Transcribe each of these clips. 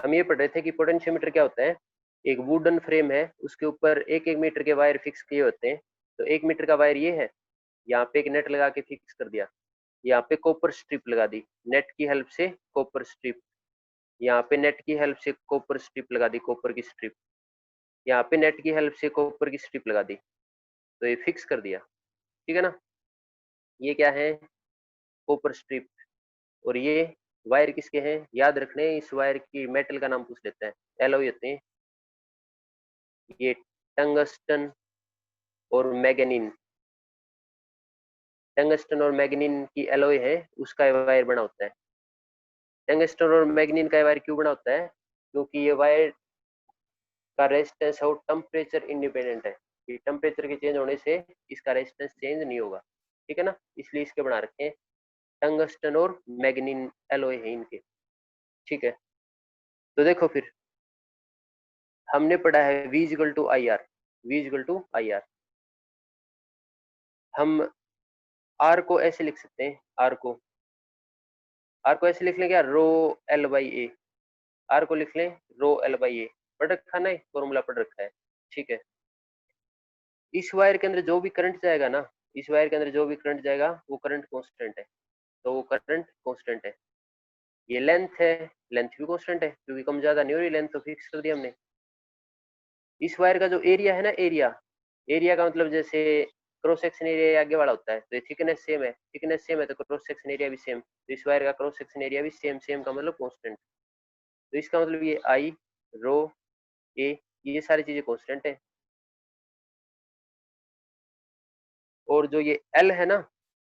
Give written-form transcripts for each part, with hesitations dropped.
हम ये पढ़ रहे थे कि पोटेंशियोमीटर क्या होता है। एक वुडन फ्रेम है, उसके ऊपर 1-1 मीटर के वायर फिक्स किए होते हैं। तो 1 मीटर का वायर ये है, यहाँ पे एक नेट लगा के फिक्स कर दिया, यहाँ पे कॉपर स्ट्रिप लगा दी नेट की हेल्प से, कॉपर स्ट्रिप, यहाँ पे नेट की हेल्प से कॉपर स्ट्रिप लगा दी, कॉपर की स्ट्रिप, यहाँ पे नेट की हेल्प से कॉपर की स्ट्रिप लगा दी, तो ये फिक्स कर दिया। ठीक है ना, ये क्या है, कॉपर स्ट्रिप। और ये वायर किसके हैं, याद रखने, इस वायर की मेटल का नाम पूछ लेते हैं, एलॉय होते हैं ये, टंगस्टन और मैग्नीन। टंगस्टन और मैग्नीन की एलॉय है, उसका वायर बना होता है। टंगस्टन और मैग्नीन का वायर क्यों बना होता है, क्योंकि ये वायर का रेजिस्टेंस और टेम्परेचर इंडिपेंडेंट है, कि टेम्परेचर के चेंज होने से इसका रेजिस्टेंस चेंज नहीं होगा। ठीक है ना, इसलिए इसके बना रखे हैं, टंगस्टन और मैग्नीन एलॉय है इनके। ठीक है, तो देखो फिर हमने पढ़ा है V equal to I R, V equal to I R. हम R को ऐसे लिख सकते हैं, R को ऐसे लिख लें क्या, rho L by A, R को लिख लें रो एल बाई ए, पढ़ रखा ना, फॉर्मूला पढ़ रखा है। ठीक है, इस वायर के अंदर जो भी करंट जाएगा ना, इस वायर के अंदर जो भी करंट जाएगा वो करंट कांस्टेंट है, तो वो करंट कांस्टेंट है। ये लेंथ है, लेंथ भी कांस्टेंट है, क्योंकि कम ज्यादा नहीं हो रही, लेंथ तो फिक्स कर दी हमने। इस वायर का जो एरिया है ना, एरिया का मतलब जैसे क्रॉस सेक्शन एरिया आगे वाला होता है, तो ये थिकनेस सेम है, थिकनेस सेम है तो क्रॉस सेक्शन एरिया भी सेम, तो इस वायर का क्रॉस सेक्शन एरिया भी सेम, सेम का मतलब कांस्टेंट। तो इसका मतलब ये आई, रो, ए, ये सारी चीजें कांस्टेंट है। और जो ये एल है ना,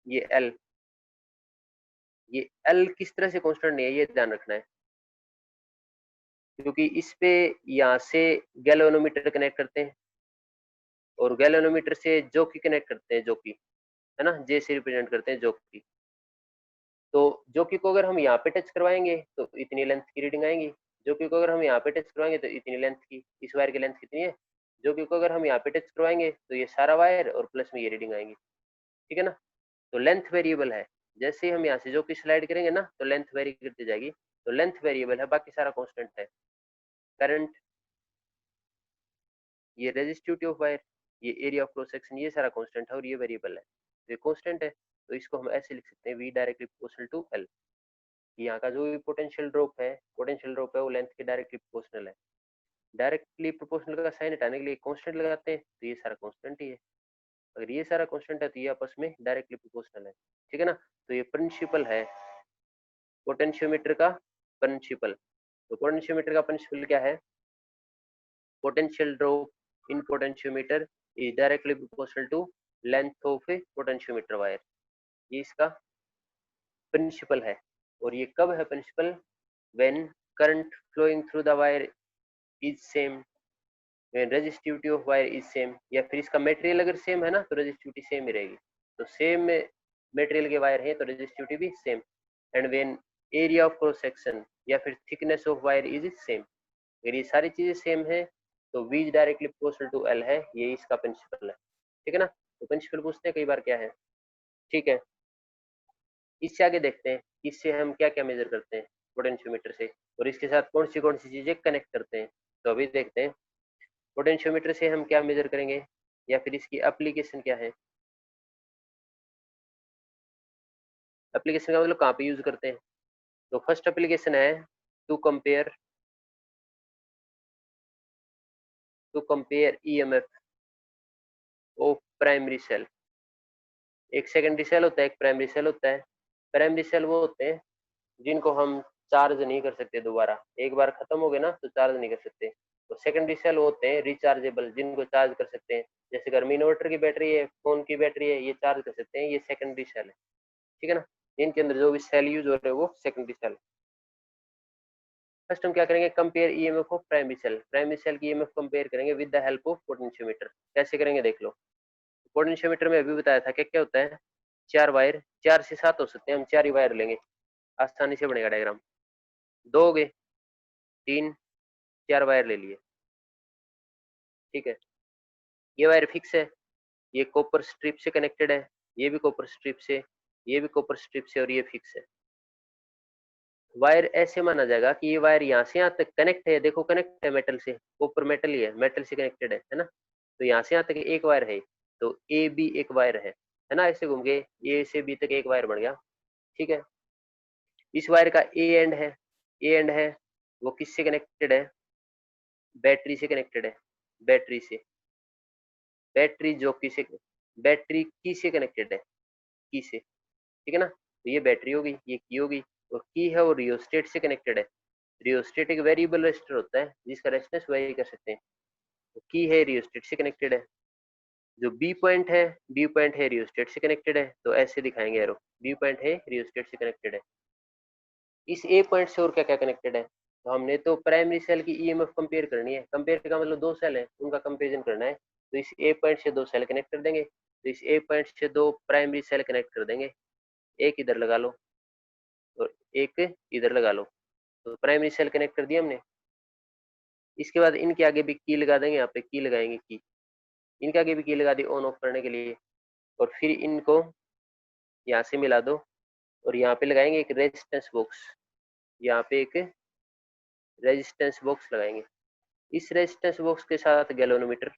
ये एल, ये एल किस तरह से कांस्टेंट नहीं है, ये ध्यान रखना है, क्योंकि इस पे यहाँ से गैल्वेनोमीटर कनेक्ट करते हैं, और गैल्वेनोमीटर से जॉकी कनेक्ट करते हैं, जॉकी है ना, जे से रिप्रेजेंट करते हैं जॉकी। तो जॉकी को अगर हम यहाँ पे टच करवाएंगे तो इतनी लेंथ की रीडिंग आएगी, जॉकी को अगर हम यहाँ पे टच करवाएंगे तो इतनी लेंथ की, इस वायर की लेंथ कितनी है, जॉकी को अगर हम यहाँ पे टच करवाएंगे तो ये सारा वायर और प्लस में ये रीडिंग आएंगी। ठीक है ना, तो लेंथ वेरिएबल है, जैसे ही हम यहाँ से जॉकी स्लाइड करेंगे ना तो लेंथ वेरी करती जाएगी, तो लेंथ वेरिएबल है, बाकी सारा कॉन्स्टेंट है। करंट, ये रेजिस्टिविटी ऑफ वायर, ये एरिया ऑफ क्रॉस सेक्शन, ये सारा कांस्टेंट है और ये वेरिएबल है, तो ये कांस्टेंट है। तो इसको हम ऐसे लिख सकते हैं, V directly proportional to L। यहाँ का जो भी पोटेंशियल ड्रॉप है वो लेंथ के डायरेक्टली प्रोपोर्शनल है। डायरेक्टली प्रोपोर्शनल का साइन हटाने के लिए कांस्टेंट लगाते हैं, तो ये सारा कांस्टेंट ही है। अगर ये सारा कांस्टेंट है तो ये आपस में डायरेक्टली प्रोपोर्शनल है। ठीक है ना, तो ये प्रिंसिपल है पोटेंशियोमीटर का, प्रिंसिपल। तो पोटेंशियोमीटर का प्रिंसिपल क्या है, potential drop in potentiometer is directly proportional to length of a potentiometer wire, ये इसका प्रिंसिपल है। और ये कब है principal, when current flowing through the wire is same, when resistivity of wire is same, या फिर इसका मटेरियल अगर सेम है ना तो रेजिस्टिविटी सेम ही रहेगी, तो सेम मटेरियल के वायर है तो रेजिस्टिविटी भी same. And when area of cross section या फिर thickness of wire is same, अगर ये सारी चीजें सेम है तो V directly proportional to L है, ये इसका प्रिंसिपल है। ठीक है ना, तो प्रिंसिपल पूछते हैं कई बार क्या है। ठीक है, इससे आगे देखते हैं इससे हम क्या क्या मेजर करते हैं पोटेंशियोमीटर से, और इसके साथ कौन सी चीजें कनेक्ट करते हैं। तो अभी देखते हैं पोटेंशियोमीटर से हम क्या मेजर करेंगे, या फिर इसकी एप्लीकेशन क्या है। एप्लीकेशन का मतलब कहाँ पे यूज करते हैं, तो फर्स्ट एप्लीकेशन है to compare EMF of primary cell. एक सेकेंडरी सेल होता है, एक प्राइमरी सेल होता है। प्राइमरी सेल वो होते हैं जिनको हम चार्ज नहीं कर सकते दोबारा, एक बार खत्म हो गए ना तो चार्ज नहीं कर सकते। तो सेकेंडरी सेल होते हैं रिचार्जेबल, जिनको चार्ज कर सकते हैं, जैसे घर में इन्वर्टर की बैटरी है, फोन की बैटरी है, ये चार्ज कर सकते हैं, ये सेकेंडरी सेल है। ठीक है ना, इनके अंदर जो भी सेल यूज हो रहे हैं वो सेकेंडरी सेल। फर्स्ट हम क्या करेंगे, compare EMF of primary cell की ईएमएफ कंपेयर करेंगे with the help of potentiometer. कैसे करेंगे देख लो, पोटेंशियोमीटर में अभी बताया था क्या क्या होता है, चार वायर, 4 से 7 हो सकते हैं, हम 4 ही वायर लेंगे, आसानी से बनेगा डायग्राम। 2 हो गए, 3, 4 वायर ले लिए। ठीक है, ये वायर फिक्स है, ये कॉपर स्ट्रिप से कनेक्टेड है, ये भी कॉपर स्ट्रिप से, ये भी कॉपर स्ट्रिप से, और ये फिक्स है। वायर ऐसे माना जाएगा कि ये वायर यहाँ से यहाँ तक कनेक्ट है, देखो कनेक्ट है मेटल से, ऊपर मेटल ही है, मेटल से कनेक्टेड है ना। तो यहाँ से यहाँ तक एक वायर है, तो ए बी एक वायर है ना, ऐसे घूम के ए से बी तक एक वायर बन गया। ठीक है, इस वायर का ए एंड है वो किससे कनेक्टेड है, बैटरी से कनेक्टेड है, बैटरी से, बैटरी जो किसे, बैटरी की से कनेक्टेड है, की से, ठीक है ना। तो ये बैटरी होगी, ये की होगी, और की है वो रियोस्टेट से कनेक्टेड है। रियोस्टेट एक वेरिएबल रेजिस्टर होता है जिसका रेजिस्टेंस वेरी कर सकते हैं। तो की है रियोस्टेट से कनेक्टेड है। जो बी पॉइंट है रियोस्टेट से कनेक्टेड है, तो ऐसे दिखाएंगे एरो, बी पॉइंट है रियोस्टेट से कनेक्टेड है। इस ए पॉइंट से और क्या क्या कनेक्टेड है, तो हमने तो प्राइमरी सेल की ईएमएफ कंपेयर करनी है, कंपेयर का मतलब दो सेल है उनका कंपेरिजन करना है। तो इस ए पॉइंट से दो सेल कनेक्ट कर देंगे, तो इस ए पॉइंट से दो प्राइमरी सेल कनेक्ट कर देंगे, एक इधर लगा लो और एक इधर लगा लो, तो प्राइमरी सेल कनेक्ट कर दिया हमने। इसके बाद इनके आगे भी की लगा देंगे, यहाँ पे की लगाएंगे, की इनके आगे भी की लगा दी ऑन ऑफ करने के लिए, और फिर इनको यहाँ से मिला दो, और यहाँ पे लगाएंगे एक रेजिस्टेंस बॉक्स, यहाँ पे एक रेजिस्टेंस बॉक्स लगाएंगे, इस रेजिस्टेंस बॉक्स के साथ गैल्वेनोमीटर,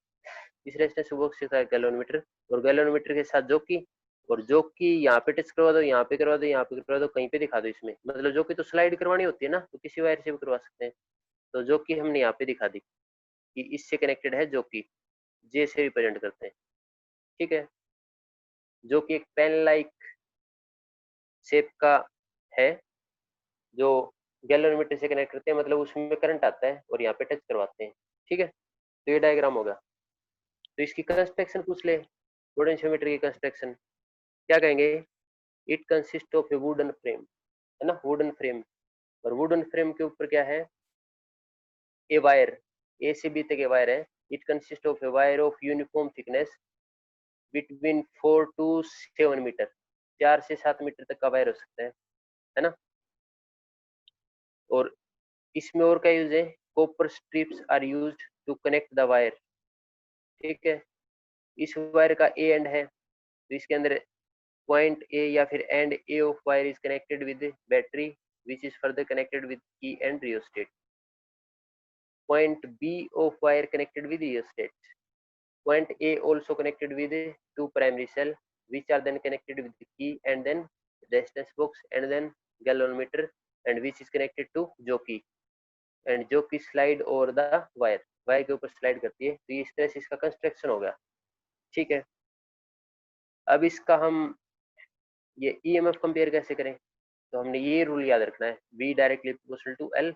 इस रेजिस्टेंस बॉक्स के साथ गैल्वेनोमीटर, और गैल्वेनोमीटर के साथ जॉकी, और जॉकी यहाँ पे टच करवा दो, यहाँ पे करवा दो, यहाँ पे करवा दो, कहीं पे दिखा दो इसमें, मतलब जॉकी तो स्लाइड करवानी होती है ना, तो किसी वायर से भी करवा सकते हैं। तो जॉकी हमने यहाँ पे दिखा दी कि इससे कनेक्टेड है, जॉकी जे से रिप्रेजेंट करते हैं। ठीक है, जो कि एक पेन लाइक शेप का है, जो गैल्वेनोमीटर से कनेक्ट करते हैं, मतलब उसमें करंट आता है और यहाँ पे टच करवाते हैं। ठीक है, तो ये डायग्राम होगा। तो इसकी कंस्ट्रक्शन पूछ ले, पोटेंशियोमीटर की कंस्ट्रक्शन क्या कहेंगे, it consist of A wooden frame, है ना, वुडन फ्रेम, और वुडन फ्रेम के ऊपर क्या है, ए वायर, ए से बी तक ए वायर है। It consist of a wire of uniform thickness between 4 to 7 metre, 4 से 7 मीटर तक का वायर हो सकता है ना। और इसमें और क्या यूज है, copper strips are used to connect the wire. ठीक है, इस वायर का ए एंड है, तो इसके अंदर पॉइंट ए या फिर end A of wire is connected with battery which is further connected with key and rheostat. Point B of wire connected with rheostat. Point A also connected with two primary cell, which are then connected with the key and then resistance box and then galvanometer, and which is connected to jockey, and jockey slide over the wire, wire के ऊपर slide करती है। तो ये इस तरह से इसका कंस्ट्रक्शन हो गया। ठीक है, अब इसका हम ये ईएमएफ कंपेयर कैसे करें, तो हमने ये रूल याद रखना है, V directly proportional to L।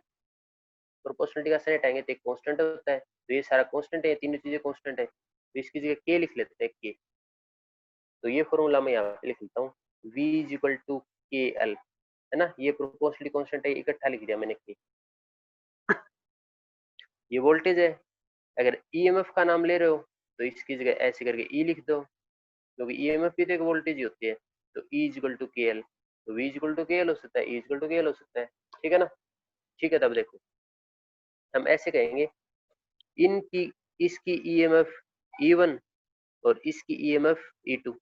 Proportionality का सेट आएंगे तो एक कांस्टेंट होता है, तो ये सारा कांस्टेंट है, ये तीनों चीजें कांस्टेंट है, तो इसकी जगह के लिख लेते हैं, के। तो ये फॉर्मूला मैं यहाँ पे लिख लेता हूँ, V इज इक्वल टू के एल, है ना, ये प्रोपोर्शनलिटी कांस्टेंट है, इकट्ठा लिख दिया मैंने के। ये वोल्टेज है, अगर ईएमएफ का नाम ले रहे हो तो इसकी जगह ऐसे करके ई लिख दो, क्योंकि ईएमएफ भी तो एक वोल्टेज ही होती है। तो ई इज इक्वल टू के एल, तो वी इज इक्वल टू के एल हो सकता है, ई इज इक्वल टू के एल हो सकता है। ठीक है ना, ठीक है, तब देखो हम ऐसे कहेंगे, इनकी इसकी ईएमएफ E1 और इसकी ईएमएफ E2,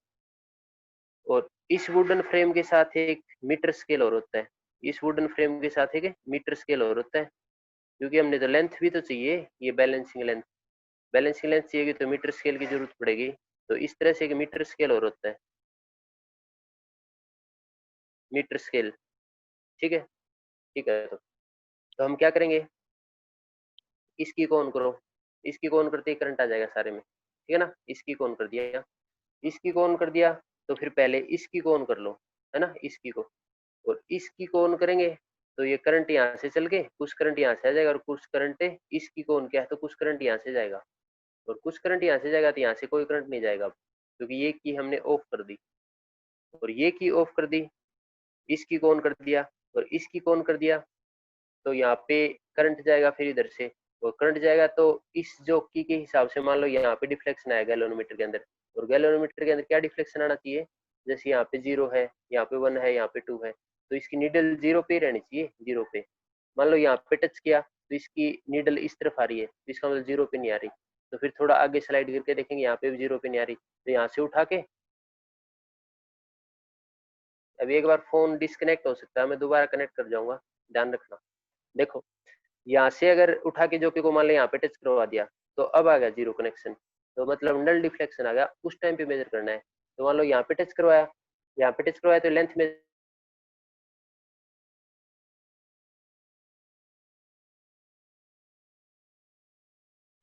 और इस वुडन फ्रेम के साथ एक मीटर स्केल और होता है, इस वुडन फ्रेम के साथ एक मीटर स्केल और होता है, क्योंकि हमने तो लेंथ भी तो चाहिए, ये बैलेंसिंग लेंथ, बैलेंसिंग लेंथ चाहिए तो मीटर स्केल की जरूरत पड़ेगी। तो इस तरह से एक मीटर स्केल और होता है, मीटर स्केल। ठीक है, ठीक है, तो हम क्या करेंगे, इसकी को ऑन करो, इसकी को ऑन करते ही करंट आ जाएगा सारे में। ठीक है ना, इसकी को ऑन कर दिया, इसकी को ऑन कर दिया, तो फिर पहले इसकी को ऑन कर लो, है ना, इसकी को, और इसकी को ऑन करेंगे तो ये करंट यहाँ से चल के कुछ करंट यहाँ से आ जाएगा, और कुछ करंट इसकी को ऑन किया है तो कुछ करंट यहाँ से जाएगा, और कुछ करंट यहाँ से जाएगा, तो यहाँ से कोई करंट नहीं जाएगा, क्योंकि ये की हमने ऑफ कर दी, और ये की ऑफ कर दी, इसकी को ऑन कर दिया और इसकी को ऑन कर दिया, तो यहाँ पे करंट जाएगा फिर इधर से, और करंट जाएगा तो इस जो की के हिसाब से मान लो यहाँ पे डिफ्लेक्शन आएगा गैल्वेनोमीटर के अंदर, और गैल्वेनोमीटर के अंदर क्या डिफ्लेक्शन आना चाहिए, जैसे यहाँ पे 0 है, यहाँ पे 1 है, यहाँ पे 2 है, तो इसकी नीडल 0 पे रहनी चाहिए, 0 पे। मान लो यहाँ पे टच किया तो इसकी नीडल इस तरफ आ रही है, तो इसका मतलब 0 पे नहीं आ रही, तो फिर थोड़ा आगे स्लाइड करके देखेंगे यहाँ पे भी 0 पे नहीं आ रही, तो यहाँ से उठा के, अब एक बार फोन डिस्कनेक्ट हो सकता है, मैं दोबारा कनेक्ट कर जाऊंगा, ध्यान रखना। देखो यहाँ से अगर उठा के जोकी को मान लिया यहाँ पे टच करवा दिया तो अब आ गया जीरो कनेक्शन, तो मतलब नल डिफ्लेक्शन आ गया, उस टाइम पे मेजर करना है। तो मान लो यहाँ पे टच करवाया, यहाँ पे टच करवाया तो लेंथ में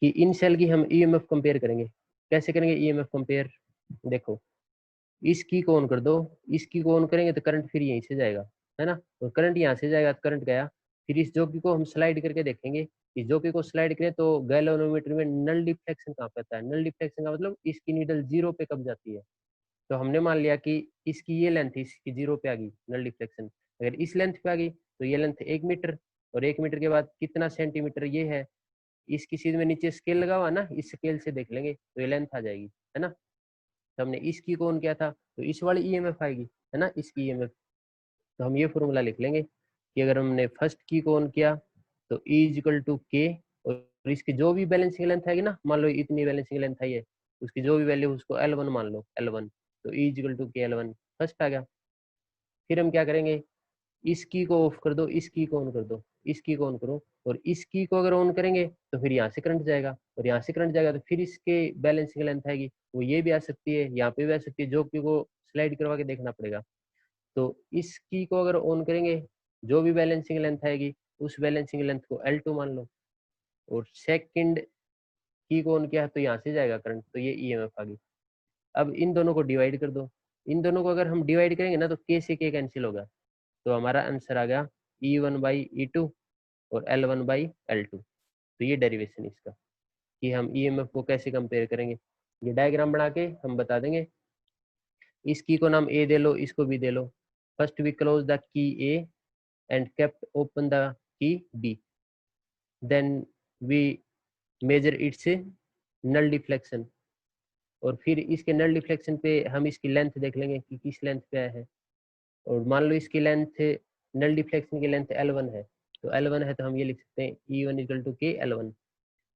कि इन सेल की हम ईएमएफ कंपेयर करेंगे। कैसे करेंगे ईएमएफ कंपेयर? देखो इसकी को ऑन कर दो, इसकी को ऑन करेंगे तो करंट फिर यहीं से जाएगा, है ना, और करंट यहाँ से जाएगा तो करंट गया। फिर इस जॉकी को हम स्लाइड करके देखेंगे, इस जॉकी को स्लाइड करें तो गैल्वेनोमीटर में नल डिफ्लेक्शन कहाँ पे आता है? नल डिफ्लेक्शन का मतलब इसकी नीडल जीरो पे कब जाती है। तो हमने मान लिया कि इसकी ये लेंथ इसकी जीरो पे आ गई नल डिफ्लेक्शन, अगर इस लेंथ पे आ गई तो ये लेंथ 1 मीटर, और 1 मीटर के बाद कितना सेंटीमीटर ये है, इसकी चीज में नीचे स्केल लगा हुआ ना, इस स्केल से देख लेंगे तो ये लेंथ आ जाएगी, है ना। तो हमने इसकी कौन किया था तो इस वाली ईएमएफ आएगी, है ना, इसकी ईएमएफ। तो हम ये फॉर्मूला लिख लेंगे कि अगर हमने फर्स्ट की को ऑन किया तो E इक्वल टू के, और इसकी जो भी बैलेंसिंग लेंथ आएगी ना, मान लो इतनी बैलेंसिंग लेंथ आई है, उसकी जो भी वैल्यू उसको L1 मान लो, L1, तो E इक्वल टू के L1 फर्स्ट आ गया। फिर हम क्या करेंगे, इस की को ऑफ कर दो, इस की को ऑन कर दो, इस की को ऑन करो, और इस की को अगर ऑन करेंगे तो फिर यहाँ से करंट जाएगा, और यहाँ से करंट जाएगा तो फिर इसके बैलेंसिंग लेंथ आएगी, वो ये भी आ सकती है, यहाँ पे भी आ सकती है, जो की को स्लाइड करवा के देखना पड़ेगा। तो इस की को अगर ऑन करेंगे, जो भी बैलेंसिंग लेंथ आएगी उस बैलेंसिंग लेंथ को L2 मान लो, और सेकंड की को ऑन किया तो यहाँ से जाएगा करंट, तो ये ईएमएफ आ गई। अब इन दोनों को डिवाइड कर दो, इन दोनों को अगर हम डिवाइड करेंगे ना तो के से के कैंसिल होगा, तो हमारा आंसर आ गया E1/E2 और L1/L2। तो ये डेरिवेशन इसका कि हम ईएमएफ को कैसे कंपेयर करेंगे, ये डायग्राम बना के हम बता देंगे। इस की को नाम ए दे लो, इसको भी दे लो। First we close the key A and kept open the key B, then we measure its null deflection, और फिर इसके नल डिफ्लेक्शन पे हम इसकी लेंथ देख लेंगे कि किस लेंथ पे है, और मान लो इसकी लेंथ नल डिफ्लेक्शन की लेंथ L1 है, तो L1 है तो हम ये लिख सकते हैं E1 इक्वल टू के L1।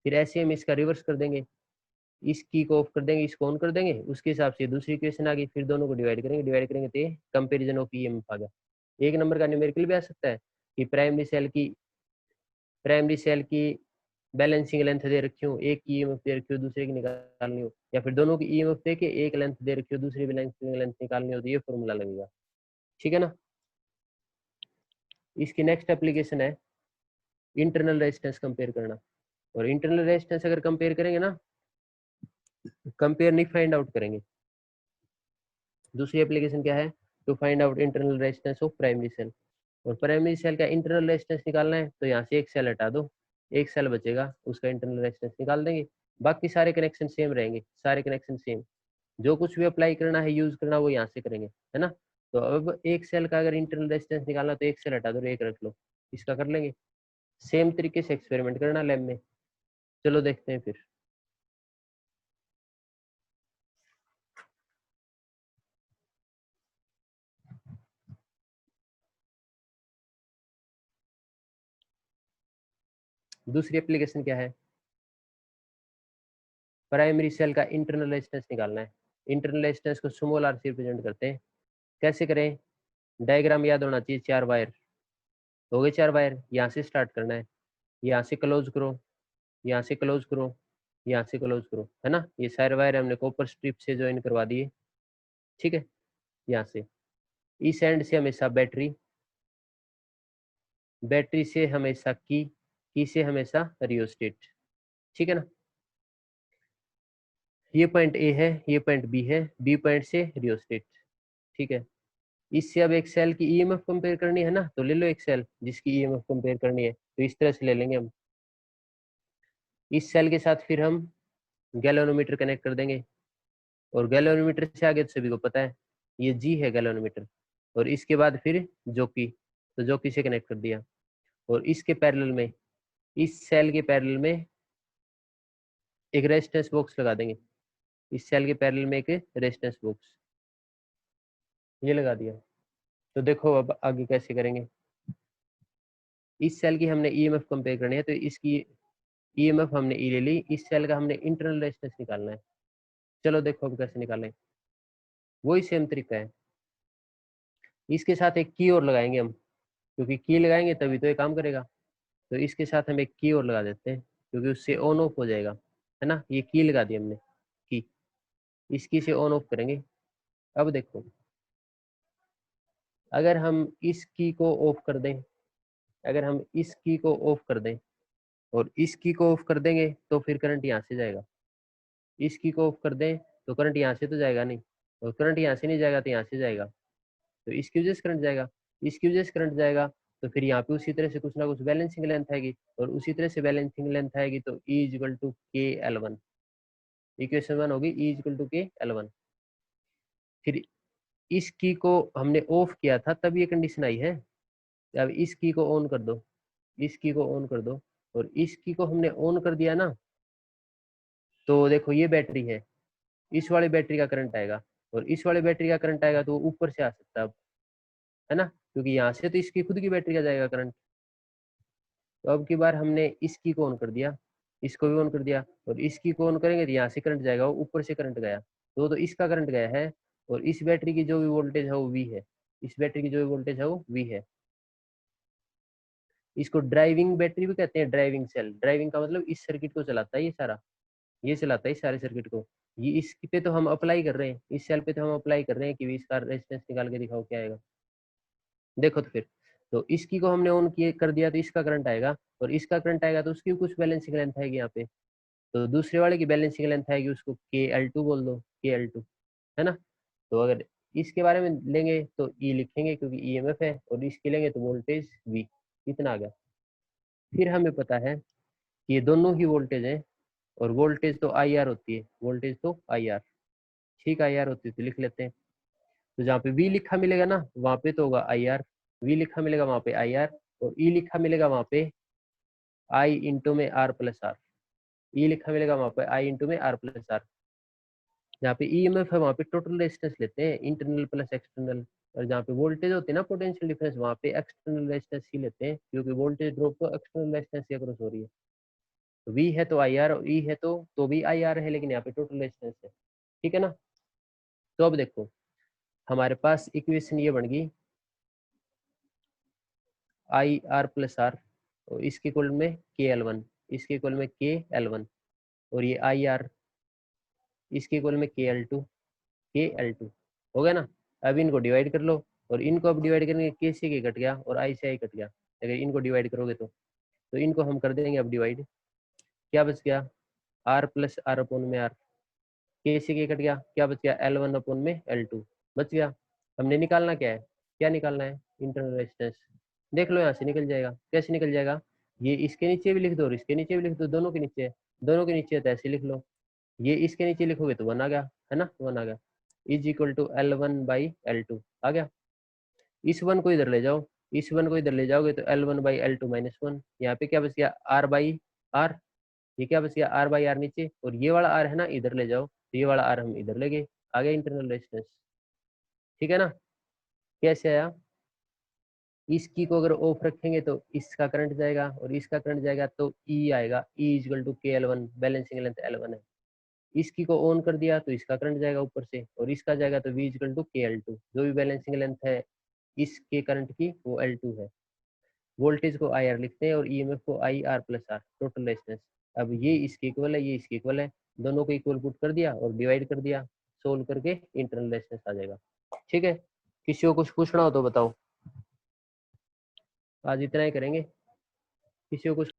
फिर ऐसे हम इसका रिवर्स कर देंगे, इस की को ऑफ कर देंगे, इसको ऑन कर देंगे, उसके हिसाब से दूसरी इक्वेशन आ गई, फिर दोनों को डिवाइड करेंगे तो कंपेरिजन ऑफ ईएमएफ आ गया। एक नंबर का न्यूमेरिकल भी आ सकता है कि प्राइमरी सेल की बैलेंसिंग लेंथ दे रखी हो, एक की ईएमएफ दे रखी हो, दूसरे की निकालनी हो, या फिर दोनों की ईएमएफ दे के एक लेंथ दे रखी हो, दूसरी बैलेंसिंग लेंथ निकालनी हो, तो ये फॉर्मूला लगेगा। ठीक है ना। इसकी नेक्स्ट एप्लीकेशन है इंटरनल रेजिस्टेंस कंपेयर करना, और इंटरनल रेजिस्टेंस अगर कंपेयर करेंगे ना, कंपेयर नहीं फाइंड आउट करेंगे। दूसरी एप्लीकेशन क्या है, to find out internal resistance of primary cell, और प्राइमरी सेल का इंटरनल रेजिस्टेंस निकालना है तो यहाँ से एक सेल हटा दो, एक सेल बचेगा, उसका इंटरनल रेजिस्टेंस निकाल देंगे। बाकी सारे कनेक्शन सेम रहेंगे, सारे कनेक्शन सेम, जो कुछ भी अप्लाई करना है यूज करना वो यहाँ से करेंगे, है ना। तो अब एक सेल का अगर इंटरनल रेजिस्टेंस निकालना तो एक सेल हटा दो, एक रख लो, इसका कर लेंगे। सेम तरीके से एक्सपेरिमेंट करना लैब में। चलो देखते हैं फिर। दूसरी एप्लीकेशन क्या है, प्राइमरी सेल का इंटरनल रेजिस्टेंस निकालना है। इंटरनल रेजिस्टेंस को स्मॉल आर से रिप्रेजेंट करते हैं। कैसे करें, डायग्राम याद होना चाहिए, 4 वायर हो गए, 4 वायर, यहाँ से स्टार्ट करना है, यहाँ से क्लोज करो, यहाँ से क्लोज करो, यहाँ से क्लोज करो, है ना। ये सारे वायर हमने कॉपर स्ट्रिप से ज्वाइन करवा दिए। ठीक है, यहाँ से इस एंड से हमेशा बैटरी, बैटरी से हमेशा की से हमेशा रियोस्टेट। ठीक है ना। ये पॉइंट ए है, ये पॉइंट बी है, बी पॉइंट से रियोस्टेट। ठीक है, इससे अब एक सेल की ईएमएफ कंपेयर करनी है ना, तो ले लो एक सेल जिसकी ईएमएफ कंपेयर करनी है, तो इस तरह से ले लेंगे हम। इस सेल के साथ फिर हम गैल्वेनोमीटर कनेक्ट कर देंगे, और गैल्वेनोमीटर से आगे तो सभी को पता है ये जी है गैल्वेनोमीटर, और इसके बाद फिर जॉकी, तो जॉकी से कनेक्ट कर दिया, और इसके पैरेलल में, इस सेल के पैरेलल में एक रेजिस्टेंस बॉक्स लगा देंगे, इस सेल के पैरेलल में एक रेजिस्टेंस बॉक्स ये लगा दिया। तो देखो अब आगे कैसे करेंगे, इस सेल की हमने ईएमएफ कंपेयर करनी है, तो इसकी ईएमएफ हमने ई ले ली, इस सेल का हमने इंटरनल रेजिस्टेंस निकालना है। चलो देखो अब कैसे निकालें, वही सेम तरीका है। इसके साथ एक की और लगाएंगे हम, क्योंकि की लगाएंगे तभी तो ये काम करेगा। तो इसके साथ हम एक की और लगा देते हैं, क्योंकि उससे ऑन ऑफ हो जाएगा, है ना। ये की लगा दी हमने, की, इस की से ऑन ऑफ करेंगे। अब देखो, अगर हम इस की को ऑफ कर दें, अगर हम इस की को ऑफ कर दें और इस की को ऑफ कर देंगे तो फिर करंट यहाँ से जाएगा। इस की को ऑफ कर दें तो करंट यहाँ से तो जाएगा नहीं, और करंट यहाँ से नहीं जाएगा तो यहाँ से जाएगा, तो इसकी वजह से करंट जाएगा। इसकी वजह से करंट जाएगा तो फिर यहाँ पे उसी तरह से कुछ ना कुछ बैलेंसिंग लेंथ आएगी, और उसी तरह से बैलेंसिंग लेंथ आएगी तो E इक्वल टू के L1, इक्वेशन 1 होगी E इक्वल टू के L1। फिर इस की को हमने ऑफ किया था तब ये कंडीशन आई है। अब इस की को ऑन कर दो, इस की को ऑन कर दो, और इस की को हमने ऑन कर दिया ना, तो देखो ये बैटरी है, इस वाली बैटरी का करंट आएगा, और इस वाली बैटरी का करंट आएगा तो ऊपर से आ सकता है अब, है ना, क्योंकि यहाँ से तो इसकी खुद की बैटरी का जाएगा करंट। तो अब की बार हमने इसकी को ऑन कर दिया, इसको भी ऑन कर दिया, और इसकी को ऑन करेंगे तो यहाँ से करंट जाएगा, वो ऊपर से करंट गया, तो इसका करंट गया है, और इस बैटरी की जो भी वोल्टेज है वो वी है, इस बैटरी की जो भी वोल्टेज है वो वी है। इसको ड्राइविंग बैटरी भी कहते हैं, ड्राइविंग सेल। ड्राइविंग का मतलब इस सर्किट को चलाता है, ये सारा, ये चलाता है इस सारे सर्किट को। ये इस पे तो हम अप्लाई कर रहे हैं, इस सेल पे तो हम अप्लाई कर रहे हैं कि इसका रेजिस्टेंस निकाल के दिखाओ क्या आएगा। देखो तो फिर, तो इसकी को हमने ऑन किए कर दिया तो इसका करंट आएगा, और इसका करंट आएगा तो उसकी कुछ बैलेंसिंग लेंथ आएगी यहाँ पे, तो दूसरे वाले की बैलेंसिंग लेंथ आएगी, उसको के L2 बोल दो, के L2, है ना। तो अगर इसके बारे में लेंगे तो ई लिखेंगे क्योंकि ईएमएफ है, और इसकी लेंगे तो वोल्टेज वी, इतना आ गया। फिर हमें पता है कि ये दोनों ही वोल्टेज है, और वोल्टेज तो आई आर होती है, वोल्टेज तो आई आर, ठीक आई आर होती है, तो लिख लेते हैं। तो जहाँ पे वी लिखा मिलेगा ना वहाँ पे तो होगा आई आर, वी लिखा मिलेगा वहाँ पे आई आर, और ई लिखा मिलेगा वहाँ पे आई इंटू में आर प्लस आर, ई लिखा मिलेगा वहाँ पे आई इंटू में आर प्लस आर। जहाँ पे ईएमएफ है वहाँ पे टोटल रेजिस्टेंस लेते हैं, इंटरनल प्लस एक्सटर्नल, और जहाँ पे वोल्टेज होती है ना पोटेंशियल डिफरेंस, वहाँ पे एक्सटर्नल रेजिस्टेंस ही लेते हैं, क्योंकि वोल्टेज ड्रॉप तो एक्सटर्नल रेजिस्टेंस से अक्रॉस हो रही है। तो वी है तो आई आर, और ई है तो भी आई आर है, लेकिन यहाँ पे टोटल रेजिस्टेंस है, ठीक है ना। तो अब देखो, हमारे पास इक्वेशन ये बन गई आई आर प्लस आर, और इसके इक्वल में के L1, इसके इक्वल में के L1, और ये आई आर इसके इक्वल में के L2 हो गया ना। अब इनको डिवाइड कर लो, और इनको अब डिवाइड करेंगे, के से के कट गया और आई से आई कट गया, अगर इनको डिवाइड करोगे तो इनको हम कर देंगे अब डिवाइड, क्या बच गया, आर प्लस आर अपोन में आर, के से के कट गया, क्या बच गया, L1 अपोन में L2 बच गया। हमने निकालना क्या है, क्या निकालना है, इंटरनल रेजिस्टेंस। देख लो यहाँ से निकल जाएगा, कैसे निकल जाएगा, ये इसके नीचे भी लिख दो और इसके नीचे भी लिख दो, दोनों के नीचे है, दोनों के नीचे है तो ऐसे लिख लो, ये इसके नीचे लिखोगे तो 1 आ गया, है ना, 1 आ गया, is equal to L1 by L2 आ गया। इस 1 को इधर ले जाओ, इस 1 को इधर ले जाओगे तो L1 बाई L2 माइनस 1, यहाँ पे क्या बच गया, R बाई आर, ये क्या बच गया, R बाई आर नीचे, और ये वाला R है ना इधर ले जाओ, तो ये वाला R हम इधर ले गए, आ गया इंटरनल रेजिस्टेंस, ठीक है ना। कैसे आया, इसकी को अगर ऑफ रखेंगे तो इसका करंट जाएगा, और इसका करंट जाएगा तो ई आएगा, ई इक्वल टू के L1, बैलेंसिंग लेंथ L1 है। इसकी को ऑन कर दिया तो इसका करंट जाएगा ऊपर से, और इसका जाएगा तो V इक्वल टू के L2, जो भी बैलेंसिंग लेंथ है इसके करंट की वो L2 है। वोल्टेज को आई आर लिखते हैं और ईएमएफ को I R plus R, total resistance. अब ये इसके इक्वल है, ये इसके इक्वल है, दोनों को इक्वल पुट कर दिया और डिवाइड कर दिया, सोल्व करके इंटरनल रेजिस्टेंस आ जाएगा, ठीक है। किसी को कुछ पूछना हो तो बताओ, आज इतना ही करेंगे, किसी को कुछ